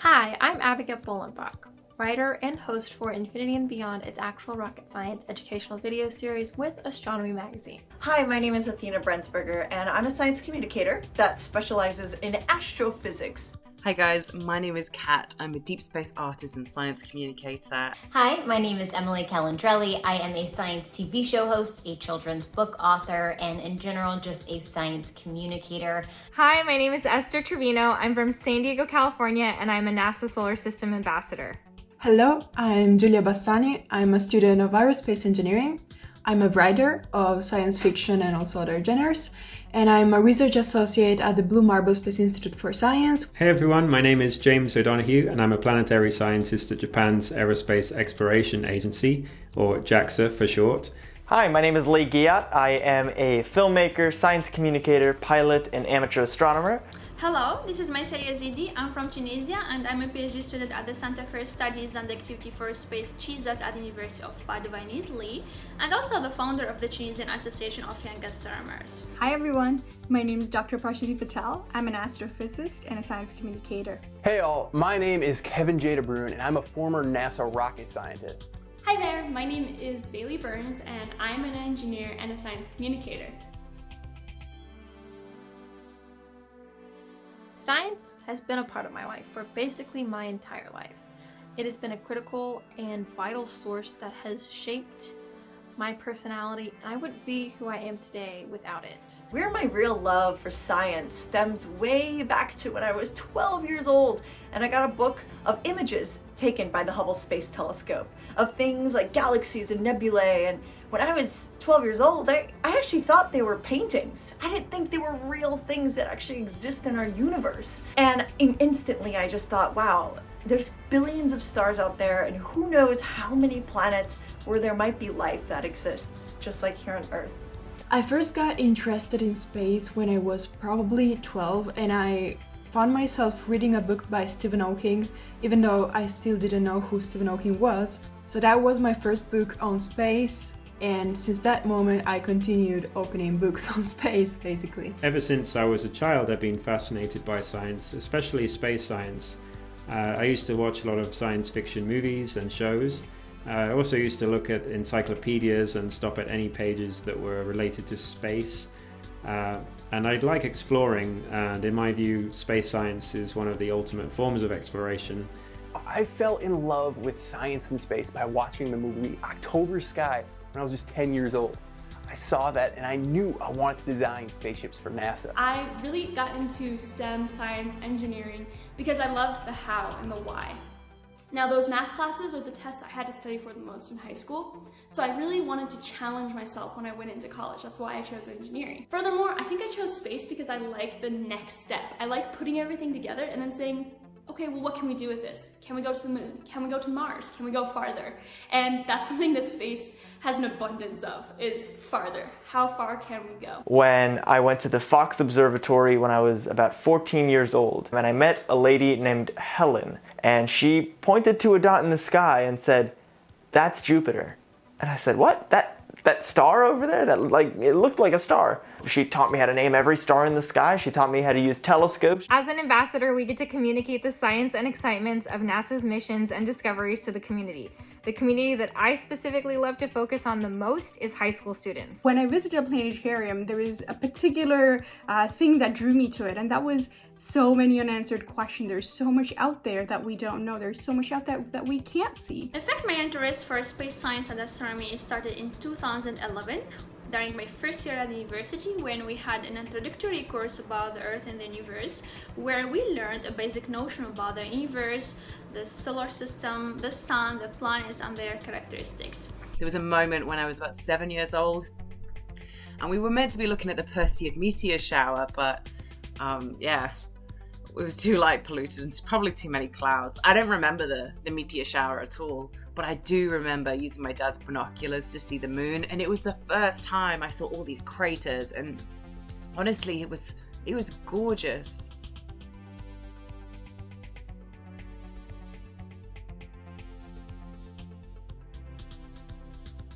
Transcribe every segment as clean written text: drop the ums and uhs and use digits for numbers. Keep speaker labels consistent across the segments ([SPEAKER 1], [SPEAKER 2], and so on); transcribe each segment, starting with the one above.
[SPEAKER 1] Hi, I'm Abigail Bollenbach, writer and host for Infinity and Beyond, its actual rocket science educational video series with Astronomy Magazine.
[SPEAKER 2] Hi, my name is Athena Brensberger, and I'm a science communicator that specializes in astrophysics.
[SPEAKER 3] Hi guys, my name is Kat. I'm a deep space artist and science communicator.
[SPEAKER 4] Hi, my name is Emily Calandrelli. I am a science TV show host, a children's book author, and in general, just a science communicator.
[SPEAKER 5] Hi, my name is Esther Treviño. I'm from San Diego, California, and I'm a NASA Solar System ambassador.
[SPEAKER 6] Hello, I'm Giulia Bassani. I'm a student of aerospace engineering. I'm a writer of science fiction and also other genres, and I'm a research associate at the Blue Marble Space Institute for Science.
[SPEAKER 7] Hey everyone, my name is James O'Donoghue and I'm a planetary scientist at Japan's Aerospace Exploration Agency, or JAXA for short.
[SPEAKER 8] Hi, my name is Giat. I am a filmmaker, science communicator, pilot, and amateur astronomer.
[SPEAKER 9] Hello, this is Mayssa El Yazidi. I'm from Tunisia and I'm a PhD student at the Center for Studies and Activity for Space CISAS at the University of Padova in Italy, and also the founder of the Tunisian Association of Young Astronomers.
[SPEAKER 10] Hi everyone, my name is Dr. Parshati Patel. I'm an astrophysicist and a science communicator.
[SPEAKER 11] Hey all, my name is Kevin J DeBruin and I'm a former NASA rocket scientist.
[SPEAKER 12] Hi there, my name is Bailey Burns and I'm an engineer and a science communicator.
[SPEAKER 1] Science has been a part of my life for basically my entire life. It has been a critical and vital source that has shaped my personality, and I wouldn't be who I am today without it.
[SPEAKER 2] Where my real love for science stems way back to when I was 12 years old and I got a book of images taken by the Hubble Space Telescope of things like galaxies and nebulae, and when I was 12 years old, I actually thought they were paintings. I didn't think they were real things that actually exist in our universe. And instantly I just thought, wow, there's billions of stars out there and who knows how many planets where there might be life that exists, just like here on Earth.
[SPEAKER 6] I first got interested in space when I was probably 12, and I found myself reading a book by Stephen Hawking, even though I still didn't know who Stephen Hawking was. So that was my first book on space, and since that moment I continued opening books on space, basically.
[SPEAKER 7] Ever since I was a child, I've been fascinated by science, especially space science. I used to watch a lot of science fiction movies and shows. I also used to look at encyclopedias and stop at any pages that were related to space. And I like exploring, and in my view, space science is one of the ultimate forms of exploration.
[SPEAKER 11] I fell in love with science and space by watching the movie October Sky when I was just 10 years old. I saw that and I knew I wanted to design spaceships for NASA.
[SPEAKER 12] I really got into STEM, science, engineering because I loved the how and the why. Now those math classes were the tests I had to study for the most in high school, so I really wanted to challenge myself when I went into college. That's why I chose engineering. Furthermore, I think I chose space because I like the next step. I like putting everything together and then saying, okay, well, what can we do with this? Can we go to the moon? Can we go to Mars? Can we go farther? And that's something that space has an abundance of, is farther. How far can we go?
[SPEAKER 8] When I went to the Fox Observatory when I was about 14 years old, and I met a lady named Helen, and she pointed to a dot in the sky and said, "That's Jupiter." And I said, "What? That star over there? It looked like a star." She taught me how to name every star in the sky. She taught me how to use telescopes.
[SPEAKER 5] As an ambassador, we get to communicate the science and excitements of NASA's missions and discoveries to the community. The community that I specifically love to focus on the most is high school students.
[SPEAKER 10] When I visited a planetarium, there was a particular thing that drew me to it, and that was so many unanswered questions. There's so much out there that we don't know. There's so much out there that we can't see.
[SPEAKER 9] In fact, my interest for space science and astronomy started in 2011 during my first year at the university, when we had an introductory course about the Earth and the universe, where we learned a basic notion about the universe, the solar system, the sun, the planets, and their characteristics.
[SPEAKER 3] There was a moment when I was about 7 years old, and we were meant to be looking at the Perseid meteor shower, but it was too light polluted and probably too many clouds. I don't remember the meteor shower at all, but I do remember using my dad's binoculars to see the moon, and it was the first time I saw all these craters, and honestly, it was gorgeous.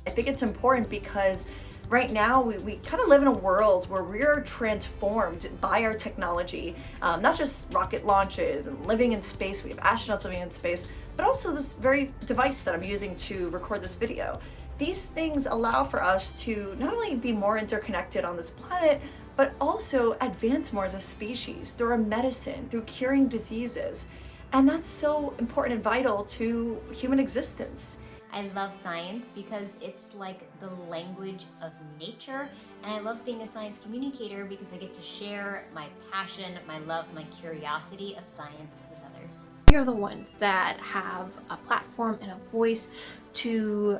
[SPEAKER 2] I think it's important because Right now, we kind of live in a world where we're transformed by our technology, not just rocket launches and living in space, we have astronauts living in space, but also this very device that I'm using to record this video. These things allow for us to not only be more interconnected on this planet, but also advance more as a species through our medicine, through curing diseases. And that's so important and vital to human existence.
[SPEAKER 4] I love science because it's like the language of nature, and I love being a science communicator because I get to share my passion, my love, my curiosity of science with others.
[SPEAKER 1] We are the ones that have a platform and a voice to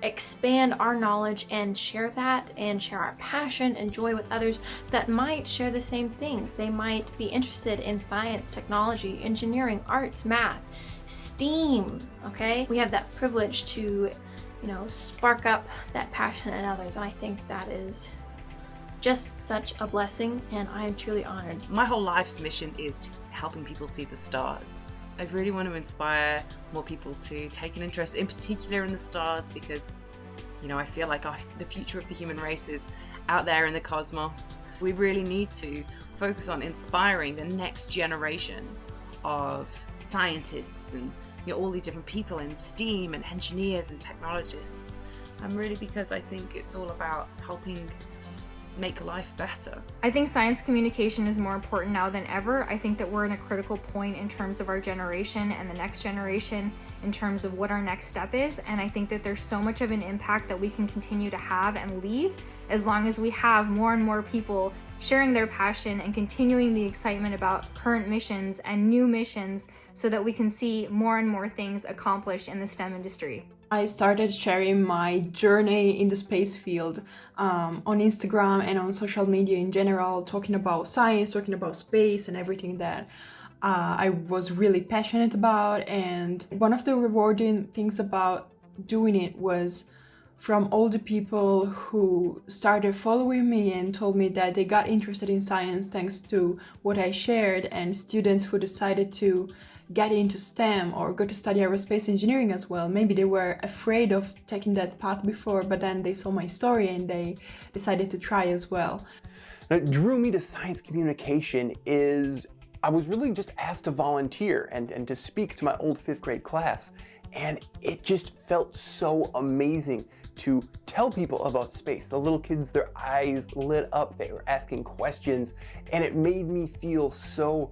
[SPEAKER 1] expand our knowledge and share our passion and joy with others that might share the same things. They might be interested in science, technology, engineering, arts, math, STEAM, okay? We have that privilege to, spark up that passion in others, and I think that is just such a blessing, and I am truly honored.
[SPEAKER 3] My whole life's mission is helping people see the stars. I really want to inspire more people to take an interest, in particular in the stars, because, I feel like the future of the human race is out there in the cosmos. We really need to focus on inspiring the next generation of scientists and all these different people in STEAM and engineers and technologists. Really because I think it's all about helping make life better.
[SPEAKER 5] I think science communication is more important now than ever. I think that we're in a critical point in terms of our generation and the next generation in terms of what our next step is, and I think that there's so much of an impact that we can continue to have and leave as long as we have more and more people sharing their passion and continuing the excitement about current missions and new missions so that we can see more and more things accomplished in the STEM industry.
[SPEAKER 6] I started sharing my journey in the space field on Instagram and on social media in general, talking about science, talking about space and everything that I was really passionate about. And one of the rewarding things about doing it was from all the people who started following me and told me that they got interested in science thanks to what I shared, and students who decided to get into STEM or go to study aerospace engineering as well. Maybe they were afraid of taking that path before, but then they saw my story and they decided to try as well.
[SPEAKER 11] What drew me to science communication is I was really just asked to volunteer and to speak to my old 5th grade class. And it just felt so amazing to tell people about space. The little kids, their eyes lit up, they were asking questions, and it made me feel so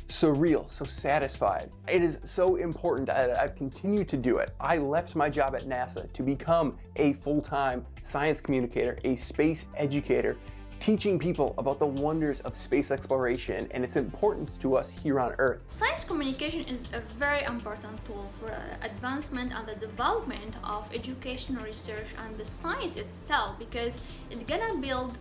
[SPEAKER 11] surreal, so satisfied. It is so important that I've continued to do it. I left my job at NASA to become a full-time science communicator, a space educator, teaching people about the wonders of space exploration and its importance to us here on Earth.
[SPEAKER 9] Science communication is a very important tool for advancement and the development of educational research and the science itself, because it's gonna build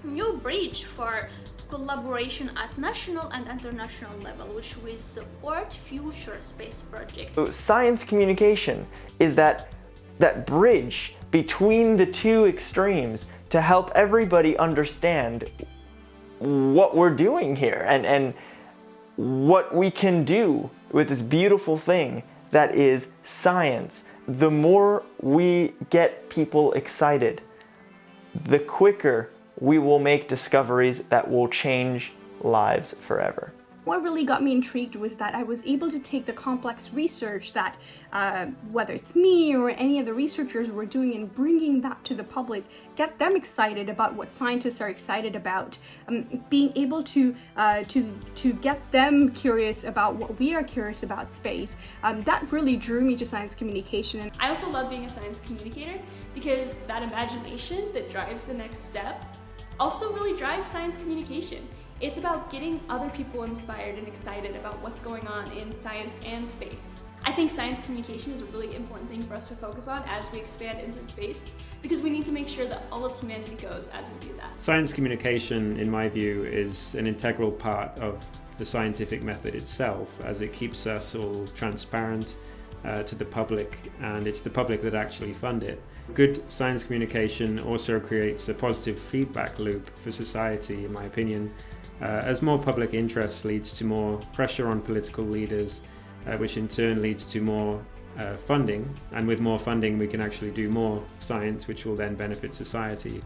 [SPEAKER 9] new bridge for collaboration at national and international level, which will support future space projects.
[SPEAKER 8] So science communication is that bridge between the two extremes to help everybody understand what we're doing here and what we can do with this beautiful thing that is science. The more we get people excited, the quicker we will make discoveries that will change lives forever.
[SPEAKER 10] What really got me intrigued was that I was able to take the complex research that, whether it's me or any of the researchers were doing, and bringing that to the public, get them excited about what scientists are excited about, being able to get them curious about what we are curious about space. That really drew me to science communication.
[SPEAKER 12] I also love being a science communicator because that imagination that drives the next step also really drives science communication. It's about getting other people inspired and excited about what's going on in science and space. I think science communication is a really important thing for us to focus on as we expand into space, because we need to make sure that all of humanity goes as we do that.
[SPEAKER 7] Science communication, in my view, is an integral part of the scientific method itself, as it keeps us all transparent to the public, and it's the public that actually fund it. Good science communication also creates a positive feedback loop for society, in my opinion, as more public interest leads to more pressure on political leaders, which in turn leads to more funding, and with more funding we can actually do more science, which will then benefit society.